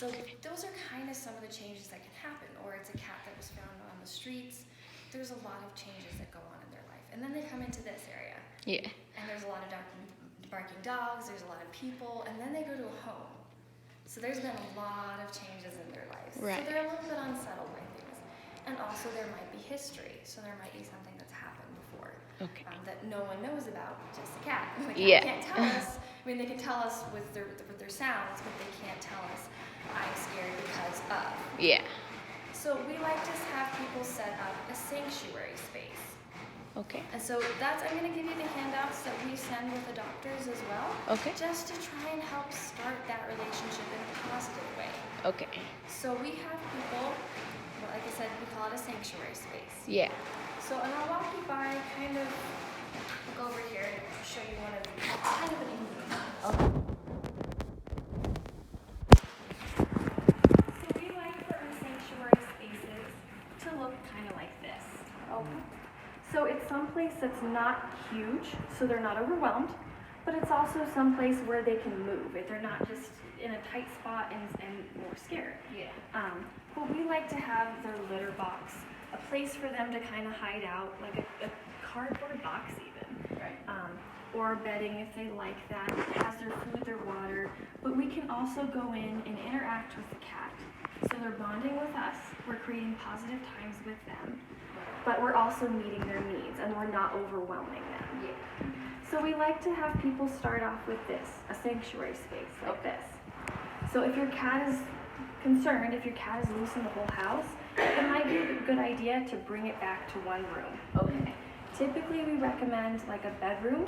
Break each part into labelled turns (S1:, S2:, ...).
S1: So those are kind of some of the changes that can happen. Or it's a cat that was found on the streets. There's a lot of changes that go on in their life. And then they come into this area.
S2: Yeah.
S1: And there's a lot of barking dogs, there's a lot of people, and then they go to a home. So there's been a lot of changes in their lives.
S2: Right.
S1: So they're a little bit unsettled by things. And also there might be history. So there might be something that's happened before that no one knows about, just the cat. And the cat can't tell us. I mean, they can tell us with their sounds, but they can't tell us, I'm scared because of.
S2: Yeah.
S1: So we like to have people set up a sanctuary space.
S2: Okay.
S1: And so I'm going to give you the handouts that we send with the doctors as well.
S2: Okay.
S1: Just to try and help start that relationship in a positive way.
S2: Okay.
S1: So we have people, well, like I said, we call it a sanctuary space.
S2: Yeah.
S1: So, and I'll walk you by kind of, I'll go over here and show you one of the, kind of an
S2: Okay.
S1: So we like for our sanctuary spaces to look kind of like this. Okay. So it's someplace that's not huge, so they're not overwhelmed, but it's also someplace where they can move. If they're not just in a tight spot and more scared.
S2: Yeah.
S1: But we like to have their litter box, a place for them to kind of hide out, like a cardboard box even.
S2: Right.
S1: Or bedding if they like that. It has their food, their water. But we can also go in and interact with the cat. So they're bonding with us. We're creating positive times with them. But we're also meeting their needs and we're not overwhelming them.
S2: Yeah.
S1: So we like to have people start off with this, a sanctuary space like this. So if your cat is concerned, if your cat is loose in the whole house, it might be a good idea to bring it back to one room.
S2: Okay.
S1: Typically we recommend like a bedroom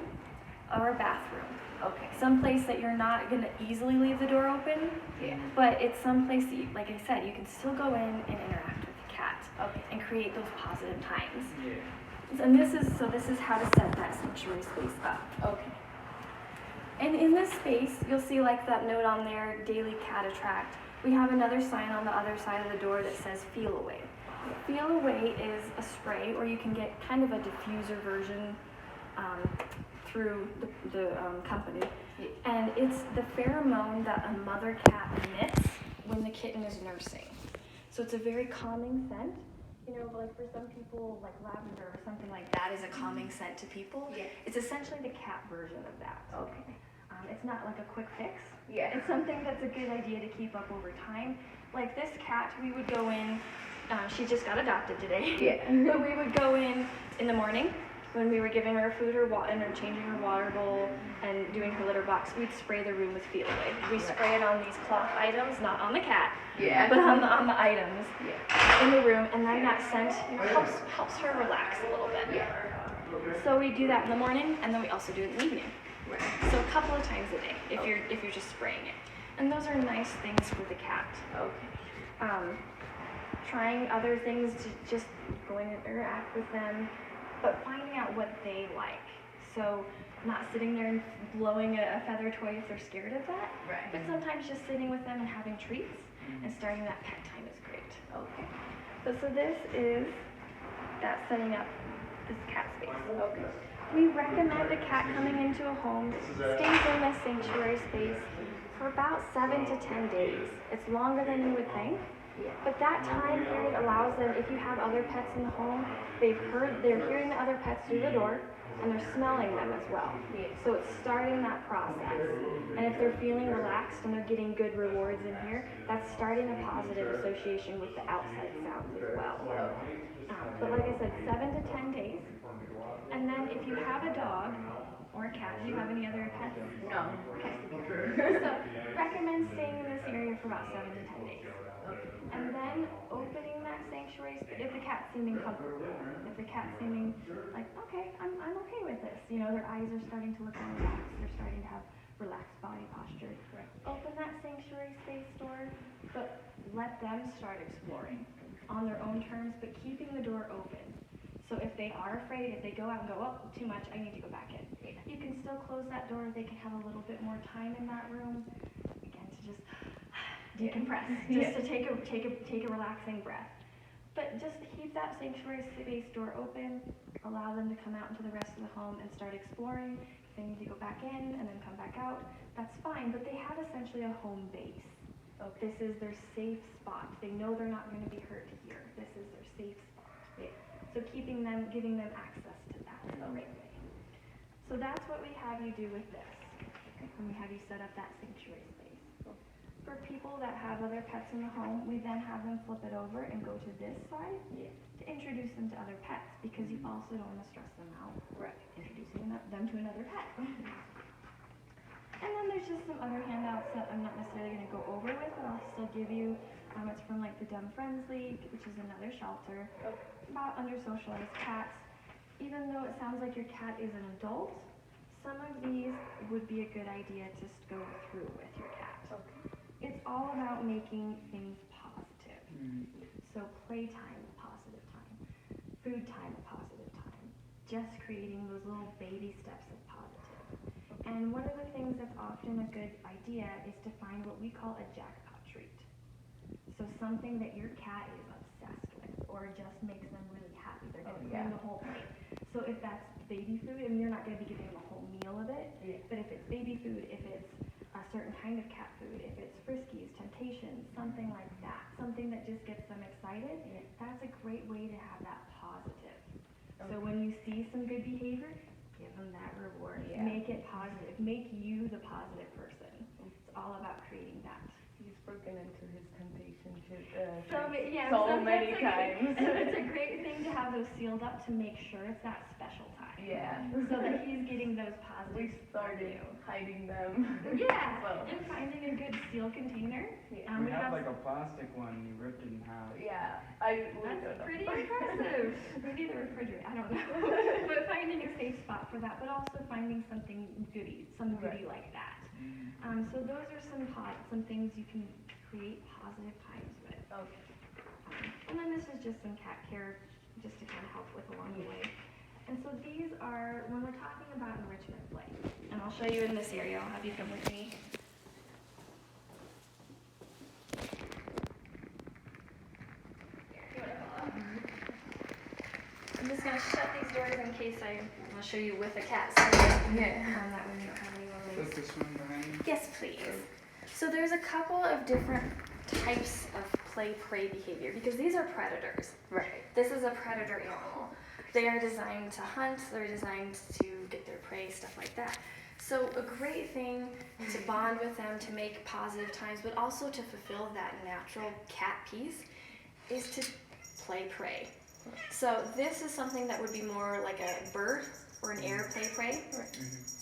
S1: or a bathroom.
S2: Okay.
S1: Someplace that you're not going to easily leave the door open,
S2: Yeah.
S1: but it's someplace that, you, like I said, you can still go in and interact with the cat and create those positive times.
S2: Yeah.
S1: And this is how to set that sanctuary space up.
S2: Okay.
S1: And in this space, you'll see like that note on there, Daily Cat Attract. We have another sign on the other side of the door that says Feel Away. Feel Away is a spray, or you can get kind of a diffuser version through the company. And it's the pheromone that a mother cat emits when the kitten is nursing. So it's a very calming scent. You know, like for some people, like lavender or something like that is a calming scent to people.
S2: Yeah.
S1: It's essentially the cat version of that.
S2: Okay.
S1: It's not like a quick fix.
S2: Yeah.
S1: It's something that's a good idea to keep up over time. Like this cat, we would go in, she just got adopted today.
S2: Yeah.
S1: But we would go in the morning when we were giving her food or changing her water bowl and doing her litter box. We'd spray the room with Feel Away. We spray it on these cloth items, not on the cat, but on the items in the room, and then that scent helps her relax a little bit.
S2: Yeah.
S1: So we do that in the morning, and then we also do it in the evening.
S2: Right.
S1: So a couple of times a day if you're just spraying it. And those are nice things for the cat.
S2: Okay.
S1: Trying other things to just going to interact with them, but finding out what they like. So not sitting there and blowing a feather toy if they're scared of that.
S2: Right.
S1: But sometimes just sitting with them and having treats and starting that pet time is great.
S2: Okay.
S1: So this is that setting up this cat space.
S2: Okay.
S1: We recommend a cat coming into a home stays in this sanctuary space for about 7 to 10 days. It's longer than you would think, but that time period allows them, if you have other pets in the home, they're hearing the other pets through the door, and they're smelling them as well. So it's starting that process. And if they're feeling relaxed and they're getting good rewards in here, that's starting a positive association with the outside sounds as well. But like I said, 7 to 10 days. And then if you have a dog or a cat, do you have any other pets?
S2: No.
S1: Okay. So recommend staying in this area for about 7 to 10 days. And then opening that sanctuary if the cat's seeming comfortable. If the cat's seeming like, okay, I'm okay with this. You know, their eyes are starting to look more relaxed. They're starting to have relaxed body posture.
S2: Right.
S1: Open that sanctuary space door, but let them start exploring on their own terms, but keeping the door open. So if they are afraid, if they go out and go, oh, too much, I need to go back in. You can still close that door. They can have a little bit more time in that room. Again, to just decompress, just to take a relaxing breath. But just keep that sanctuary space door open. Allow them to come out into the rest of the home and start exploring. If they need to go back in and then come back out, that's fine. But they have essentially a home base.
S2: Okay.
S1: This is their safe spot. They know they're not going to be hurt here. This is their safe spot.
S2: Yeah.
S1: So giving them access to that in the right way. So that's what we have you do with this. And we have you set up that sanctuary space. For people that have other pets in the home, we then have them flip it over and go to this side
S2: Yeah.
S1: to introduce them to other pets, because you also don't want to stress them out
S2: Right.
S1: introducing them to another pet. And then there's just some other handouts that I'm not necessarily going to go over with, but I'll still give you. It's from like the Dumb Friends League, which is another shelter about under-socialized cats. Even though it sounds like your cat is an adult, some of these would be a good idea to go through with your cat.
S2: Okay.
S1: It's all about making things positive.
S3: Mm.
S1: So playtime, a positive time. Food time, a positive time. Just creating those little baby steps of positive. And one of the things that's often a good idea is to find what we call a jackpot treat. So something that your cat is obsessed with or just makes them really happy. They're going to bring the whole plate. So if that's baby food, and you're not going to be giving them a whole meal of it, but if it's baby food, if it's a certain kind of cat food, if it's Friskies, Temptations, something like that, something that just gets them excited, that's a great way to have that positive. So when you see some good behavior, give them that reward.
S2: Yeah.
S1: Make it positive. Make you the positive person. It's all about creating that.
S2: He's broken into his temptation
S1: So many
S2: many times.
S1: It's a great thing to have those sealed up to make sure it's that special time.
S2: Yeah.
S1: So that he's getting those positive.
S2: We started hiding them.
S1: Yeah,
S2: So.
S1: and finding a good seal container.
S2: Yeah.
S3: We have like a plastic one you ripped in half.
S2: Yeah. We don't
S1: That's
S2: know.
S1: pretty impressive. Maybe the refrigerator, I don't know. But finding a safe spot for that, but also finding something goody, some goody like that. So those are some things you can create positive times with.
S2: Okay.
S1: And then this is just some cat care, just to kind of help with along the way. And so these are, when we're talking about enrichment play, and I'll show you in this area, I'll have you come with me. I'm just going to shut these doors in case I'll show you with a cat. So that way you don't have anyone
S3: Is this one behind you?
S1: Yes, please. So there's a couple of different types of play-prey behavior, because these are predators.
S2: Right.
S1: This is a predator animal. They are designed to hunt, they're designed to get their prey, stuff like that. So a great thing to bond with them, to make positive times, but also to fulfill that natural cat piece, is to play prey. So this is something that would be more like a bird or an air play prey.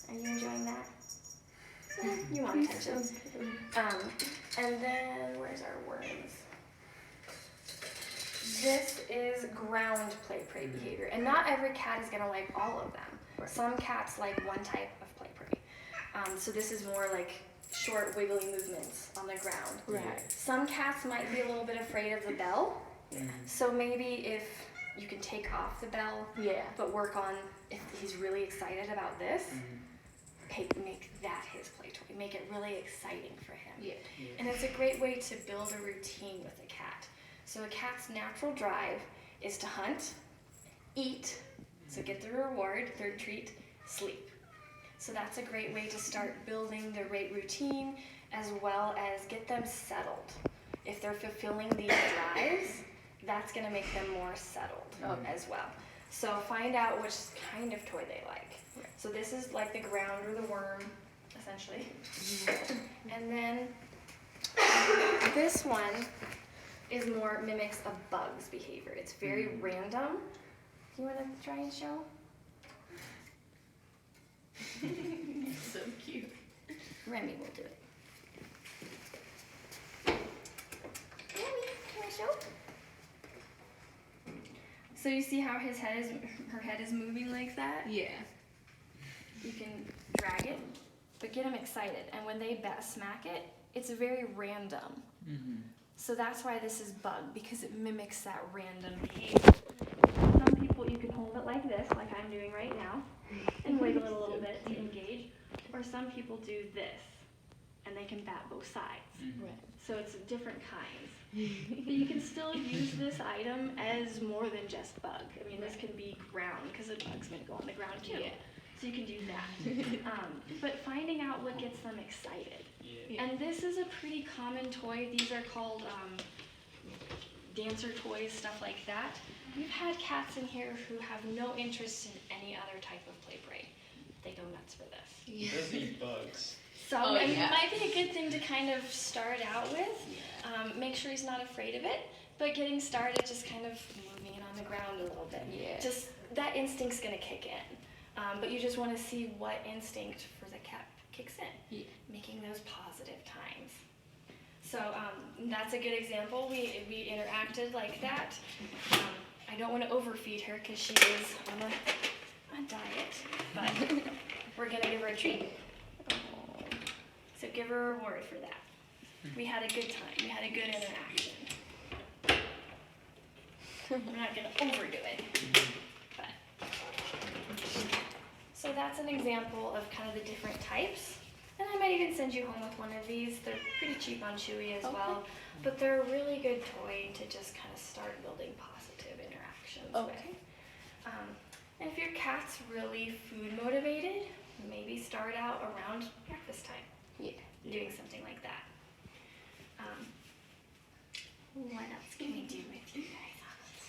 S1: Are you enjoying that? You want attention. And then, where's our worms? This is ground play prey behavior. And not every cat is going to like all of them.
S2: Right.
S1: Some cats like one type of play prey. So this is more like short wiggly movements on the ground.
S2: Right.
S1: Some cats might be a little bit afraid of the bell. So maybe if you can take off the bell,
S2: Yeah.
S1: but work on if he's really excited about this, make that his play toy. Make it really exciting for him.
S2: Yeah.
S1: And it's a great way to build a routine with a cat. So a cat's natural drive is to hunt, eat, so get the reward, third treat, sleep. So that's a great way to start building the right routine, as well as get them settled. If they're fulfilling these drives, that's going to make them more settled as well. So find out which kind of toy they like.
S2: Right.
S1: So this is like the ground or the worm, essentially. And then this one is more mimics a bug's behavior. It's very random. Do you want to try and show?
S2: So cute.
S1: Remy will do it. Remy, can I show? So you see how her head is moving like that?
S2: Yeah.
S1: You can drag it, but get them excited. And when they smack it, it's very random. So that's why this is bug, because it mimics that random behavior. Some people, you can hold it like this, like I'm doing right now, and wiggle it a little bit to engage. Or some people do this, and they can bat both sides.
S2: Right.
S1: So it's different kinds. But you can still use this item as more than just bug. I mean, this can be ground, because a bug's going to go on the ground too.
S2: Yeah.
S1: So you can do that. But finding out what gets them excited. And this is a pretty common toy. These are called dancer toys, stuff like that. We've had cats in here who have no interest in any other type of play brain. They go nuts for this.
S3: It does eat bugs.
S1: So
S2: Oh,
S1: it
S2: yeah.
S1: might be a good thing to kind of start out with. Make sure he's not afraid of it, but getting started, just kind of moving it on the ground a little bit.
S2: Yeah.
S1: Just that instinct's gonna kick in, but you just want to see what instinct for the cat kicks in, making those positive times. So that's a good example. We interacted like that. I don't want to overfeed her because she is on a diet, but we're gonna give her a treat. So give her a reward for that. We had a good time. We had a good interaction. We're not gonna overdo it, but. So that's an example of kind of the different types. And I might even send you home with one of these. They're pretty cheap on Chewy as well, but they're a really good toy to just kind of start building positive interactions with. And if your cat's really food motivated, maybe start out around breakfast time. Doing something like that. What else can we do with you guys?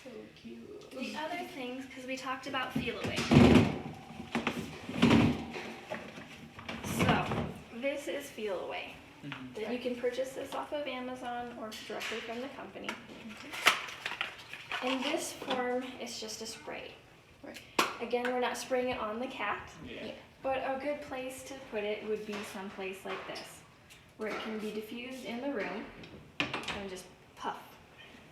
S2: So cute.
S1: The other things, because we talked about feel away. So this is feel away. Then you can purchase this off of Amazon or directly from the company. In this form, it's just a spray. Again, we're not spraying it on the cat, but a good place to put it would be someplace like this, where it can be diffused in the room and just puff.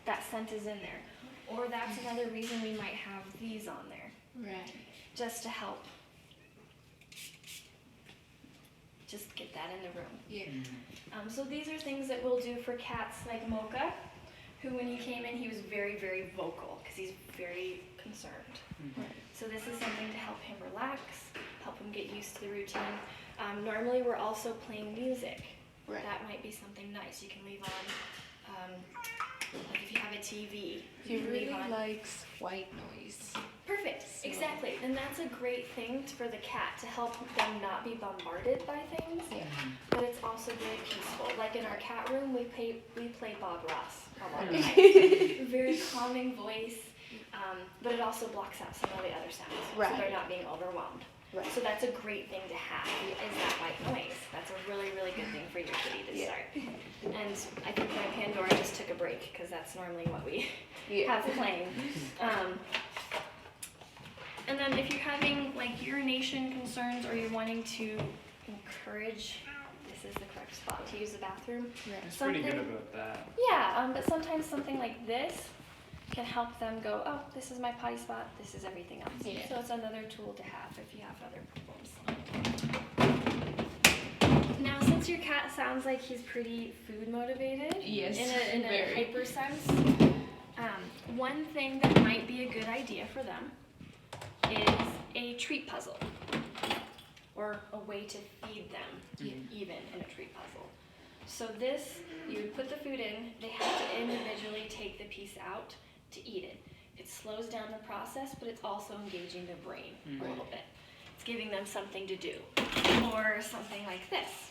S1: That scent is in there. Or that's another reason we might have these on there,
S2: Right.
S1: just to help just get that in the room. So these are things that we'll do for cats like Mocha, who when he came in, he was very, very vocal because he's very concerned. So this is something to help him relax, help him get used to the routine. Normally we're also playing music. That might be something nice you can leave on. Like if you have a TV,
S2: He
S1: you can leave
S2: really
S1: on.
S2: likes white noise.
S1: Perfect, exactly. And that's a great thing for the cat to help them not be bombarded by things. But it's also very peaceful. Like in our cat room, we play Bob Ross a lot of times. Very calming voice, but it also blocks out some of the other sounds, so they're not being overwhelmed. So that's a great thing to have, is that white noise. That's a really, really good thing for your kitty to start. And I think my Pandora just took a break, because that's normally what we have playing. And then if you're having like urination concerns or you're wanting to encourage, this is the correct spot to use the bathroom.
S3: It's pretty good about that.
S1: Yeah, but sometimes something like this can help them go, oh, this is my potty spot, this is everything else. So it's another tool to have if you have other problems. Now, since your cat sounds like he's pretty food motivated, in a hyper sense, one thing that might be a good idea for them is a treat puzzle, or a way to feed them, even in a treat puzzle. So this, you would put the food in, they have to individually take the piece out to eat it. It slows down the process, but it's also engaging their brain a little bit. It's giving them something to do. Or something like this.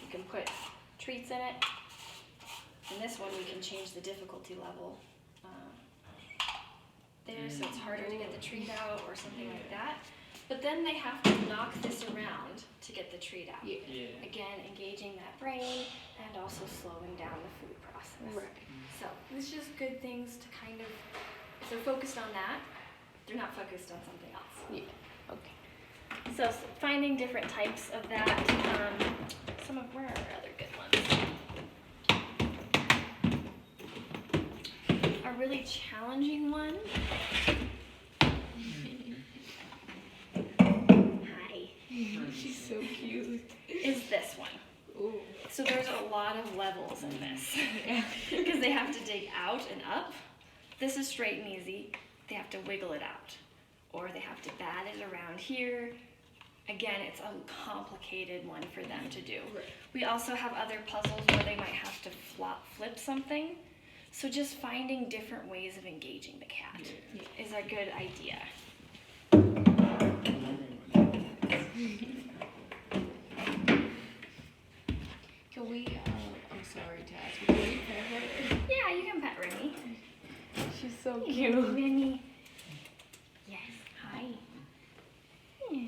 S1: You can put treats in it. In this one, we can change the difficulty level there, so it's harder to get the treat out or something like that. But then they have to knock this around to get the treat out. Again, engaging that brain and also slowing down the food process. So it's just good things to kind of, if they're focused on that, they're not focused on something else. So finding different types of that, where are our other good ones? A really challenging one. Hi.
S2: She's so cute.
S1: Is this one.
S2: Ooh.
S1: So there's a lot of levels in this, because they have to dig out and up. This is straight and easy. They have to wiggle it out, or they have to bat it around here. Again, it's a complicated one for them to do. We also have other puzzles where they might have to flip something. So just finding different ways of engaging the cat is a good idea.
S2: Can Can we, I'm sorry to ask, but can we pet her?
S1: Yeah, you can pet Remy.
S2: She's so
S1: Hey,
S2: cute.
S1: Remy. Yes, hi. Yeah.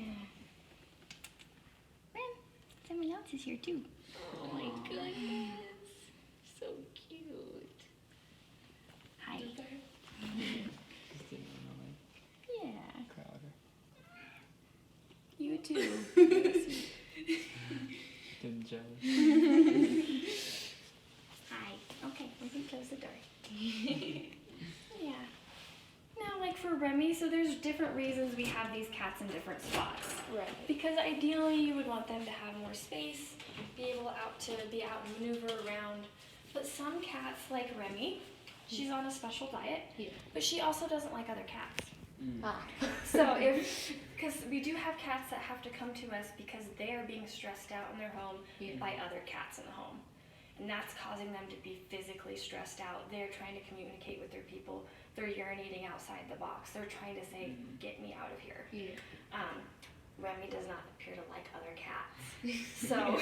S1: Ren, someone else is here too.
S2: Oh my goodness. So cute.
S1: Hi. Yeah. You too.
S3: Getting jealous.
S1: Hi. Okay, we can close the door. Yeah. Now, like for Remy, so there's different reasons we have these cats in different spots.
S2: Right.
S1: Because ideally you would want them to have more space, be able to be out and maneuver around. But some cats, like Remy, she's on a special diet,
S2: Yeah.
S1: but she also doesn't like other cats.
S2: Ah.
S1: So because we do have cats that have to come to us because they are being stressed out in their home by other cats in the home. And that's causing them to be physically stressed out. They're trying to communicate with their people. They're urinating outside the box. They're trying to say, get me out of here.
S2: Yeah.
S1: Remy does not appear to like other cats. So,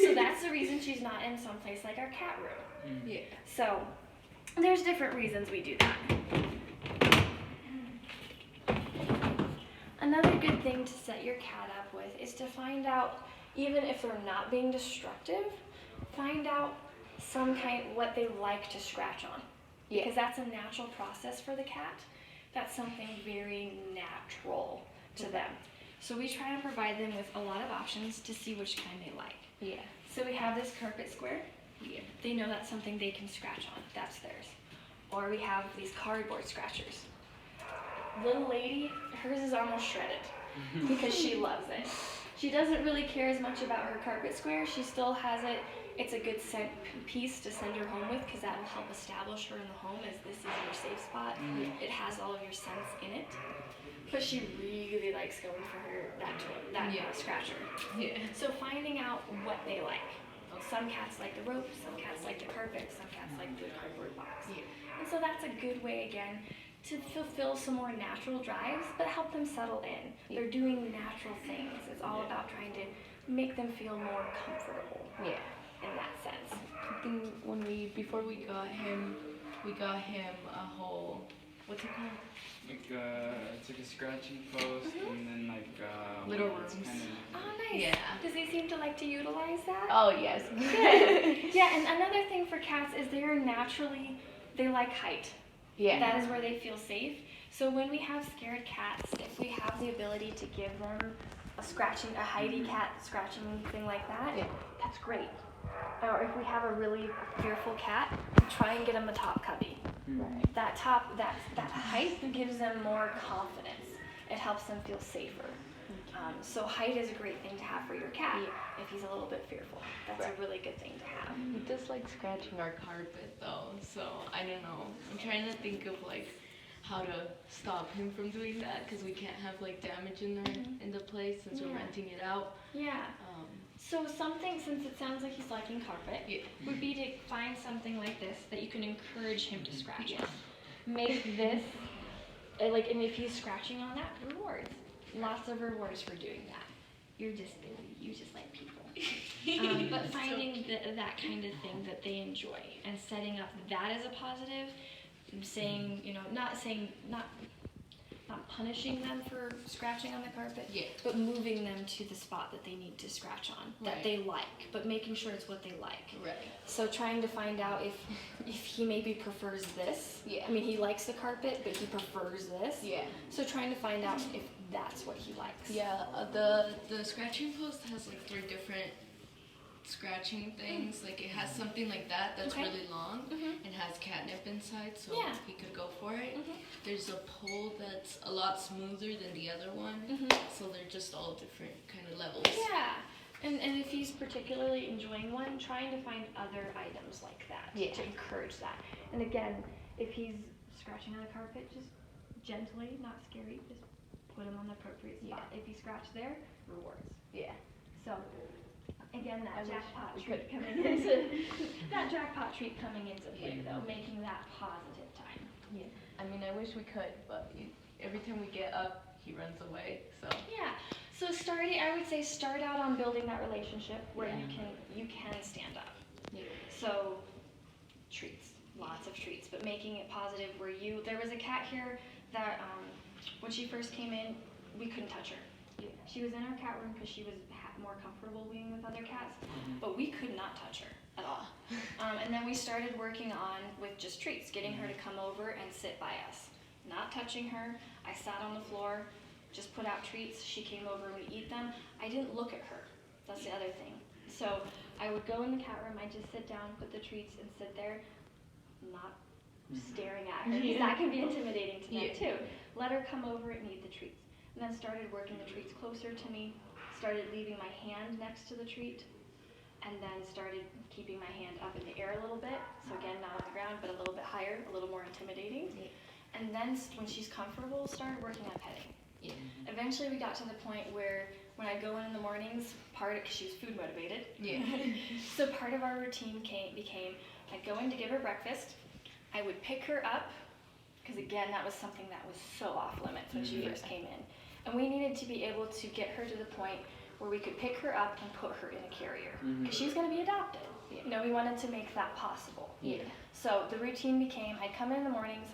S1: so that's the reason she's not in some place like our cat room.
S2: Yeah.
S1: So there's different reasons we do that. Another good thing to set your cat up with is to find out, even if they're not being destructive, find out what they like to scratch on. Because that's a natural process for the cat. That's something very natural to them. So we try and provide them with a lot of options to see which kind they like.
S2: Yeah.
S1: So we have this carpet square.
S2: Yeah.
S1: They know that's something they can scratch on. That's theirs. Or we have these cardboard scratchers. Little lady, hers is almost shredded because she loves it. She doesn't really care as much about her carpet square. She still has it. It's a good piece to send her home with because that will help establish her in the home as this is your safe spot. It has all of your scents in it. But she really likes going for that scratcher.
S2: Yeah.
S1: So finding out what they like. Some cats like the rope, some cats like the carpet, some cats like the cardboard box.
S2: Yeah.
S1: And so that's a good way, again, to fulfill some more natural drives, but help them settle in. They're doing natural things. It's all about trying to make them feel more comfortable
S2: Yeah.
S1: in that sense.
S2: I think before we got him a whole, what's it called?
S3: Like it's like a scratching post and then like
S2: Little
S3: it's
S2: rooms.
S3: kind of
S1: Oh, nice.
S2: Yeah.
S1: Does he seem to like to utilize that?
S2: Oh, yes.
S1: Good. Yeah, and another thing for cats is they like height.
S2: Yeah.
S1: That is where they feel safe. So when we have scared cats, if we have the ability to give them a Heidi cat scratching thing like that, that's great. Or if we have a really fearful cat, we try and get them a top cubby.
S2: Right.
S1: That height gives them more confidence. It helps them feel safer. So height is a great thing to have for your cat if he's a little bit fearful. That's a really good thing to have.
S2: He does like scratching our carpet though, so I don't know. I'm trying to think of like how to stop him from doing that because we can't have like damage in the place since we're renting it out.
S1: Yeah. So something, since it sounds like he's liking carpet, would be to find something like this that you can encourage him to scratch on. Make this, and if he's scratching on that, rewards. Lots of rewards for doing that. You're just busy. You just like people. But finding that kind of thing that they enjoy and setting up that as a positive, saying, not punishing them for scratching on the carpet, but moving them to the spot that they need to scratch on, that they like, but making sure it's what they like.
S2: Right.
S1: So trying to find out if he maybe prefers this. I mean, he likes the carpet, but he prefers this. So trying to find out if that's what he likes.
S2: Yeah, the scratching post has like 3 different scratching things. Like it has something like that's really long and has catnip inside, so he could go for it. There's a pole that's a lot smoother than the other one, so they're just all different kind of levels.
S1: Yeah. And if he's particularly enjoying one, trying to find other items like that to encourage that. And again, if he's scratching on the carpet, just gently, not scary, just put him on the appropriate spot. If he scratched there, rewards. So again, that jackpot treat coming into play though, making that positive time.
S2: I mean, I wish we could, but every time we get up, he runs away. So
S1: So I would say start out on building that relationship where you can stand So treats, lots of treats, but making it positive where there was a cat here that when she first came in, we couldn't touch her. She was in our cat room because she was more comfortable being with other cats, but we could not touch her at all. And then we started working on with just treats, getting her to come over and sit by us, not touching her. I sat on the floor, just put out treats. She came over and we eat them. I didn't look at her. That's the other thing. So I would go in the cat room, I'd just sit down, put the treats, and sit there, not staring at her, because that can be intimidating to them too. Let her come over and eat the treats. And then started working the treats closer to me, started leaving my hand next to the treat, and then started keeping my hand up in the air a little bit. So again, not on the ground, but a little bit higher, a little more intimidating. And then when she's comfortable, started working on petting. Eventually we got to the point where when I go in the mornings, because she was food motivated, so part of our routine became I'd go in to give her breakfast, I would pick her up, because again, that was something that was so off limits when she first came in. And we needed to be able to get her to the point where we could pick her up and put her in a carrier, because she was going to be adopted. You know, we wanted to make that possible. So the routine became, I'd come in the mornings,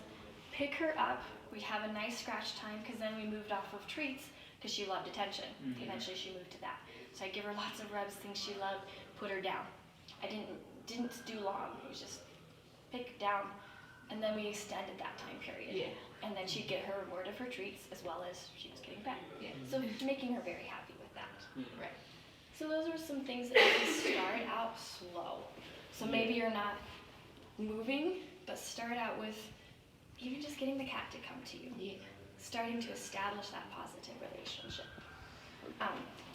S1: pick her up, we'd have a nice scratch time, because then we moved off of treats, because she loved attention. Eventually she moved to that. So I'd give her lots of rubs, things she loved, put her down. I didn't do long, it was just pick down, and then we extended that time period. And then she'd get her reward of her treats as well as she was getting fed. So making her very happy with that. Right. So those are some things that you start out slow. So maybe you're not moving, but start out with even just getting the cat to come to you. Starting to establish that positive relationship.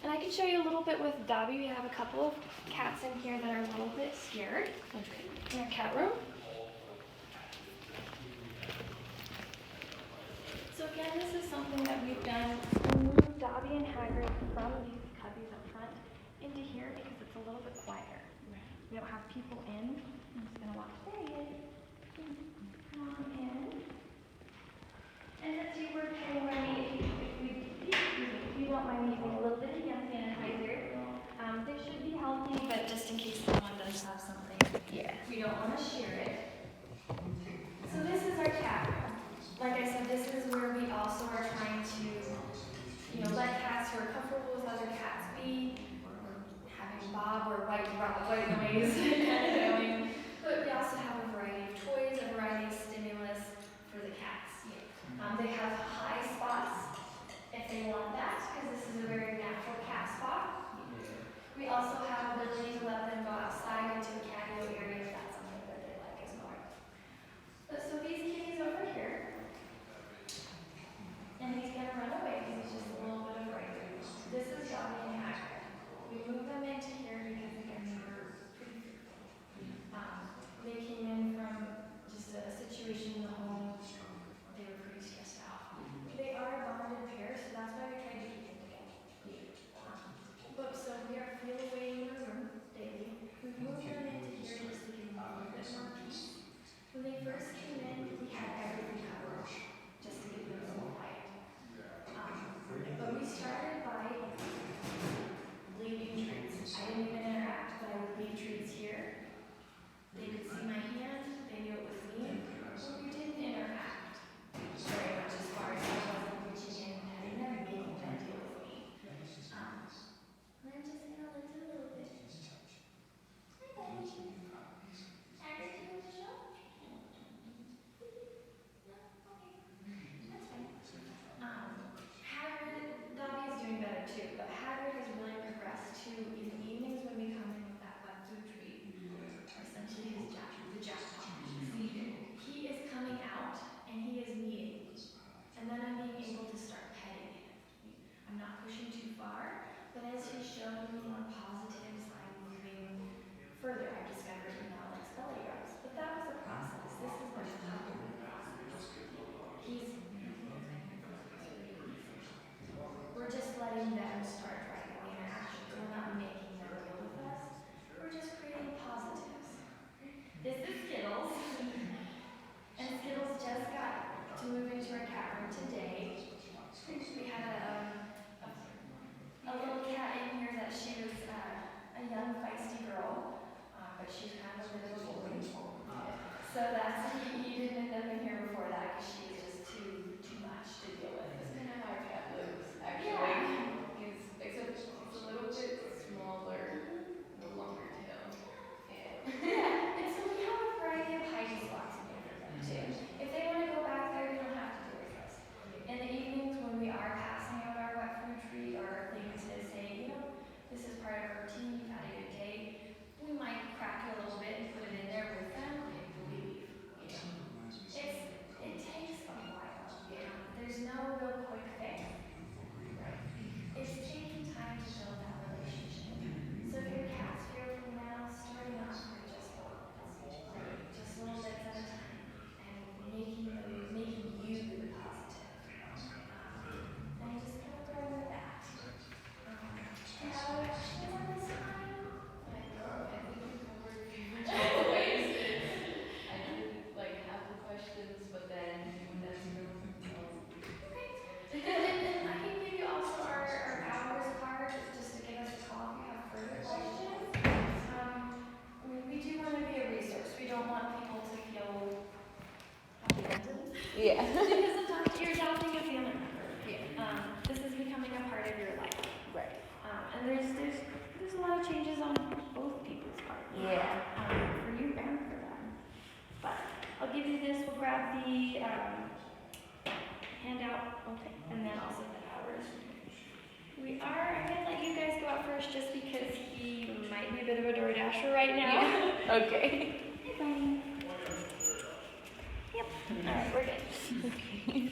S1: And I can show you a little bit with Dobby. We have a couple of cats in here that are a little bit scared in our cat room. So again, this is something that we've done. We moved Dobby and Hagrid from these cubbies up front into here because it's a little bit quieter. We don't have people in. I'm just going to walk. There he is. Come in. And as you were petting Remy, if you don't mind me using a little bit of hand sanitizer, they should be healthy, but just in case someone does have something, we don't want to share it. So this is our cat room. Like I said, this is where we also are trying to, let cats who are comfortable with other cats be, having Bob or white noise kind of going. But we also have a variety of toys, a variety of stimulus for the cats. They have high spots if they want that, because this is a very natural cat spot. We also have ability to let them go outside into a catio area if that's something that they like as well. So these kitties over here, and he's going to run away because he's just a little bit afraid. This is Dobby and Hagrid. We move them into here because again, they were pretty fearful.
S4: Yeah.
S1: Because you're adopting a family member. This is becoming a part of your life.
S4: Right.
S1: And there's a lot of changes on both people's part.
S4: Yeah.
S1: For you and for them. But I'll give you this. We'll grab the handout. Okay. And then also the hours. I'm gonna let you guys go out first just because he might be a bit of a door dasher right now.
S4: Yeah. Okay.
S1: Hey, buddy. Yep. Alright, we're good.
S4: Okay.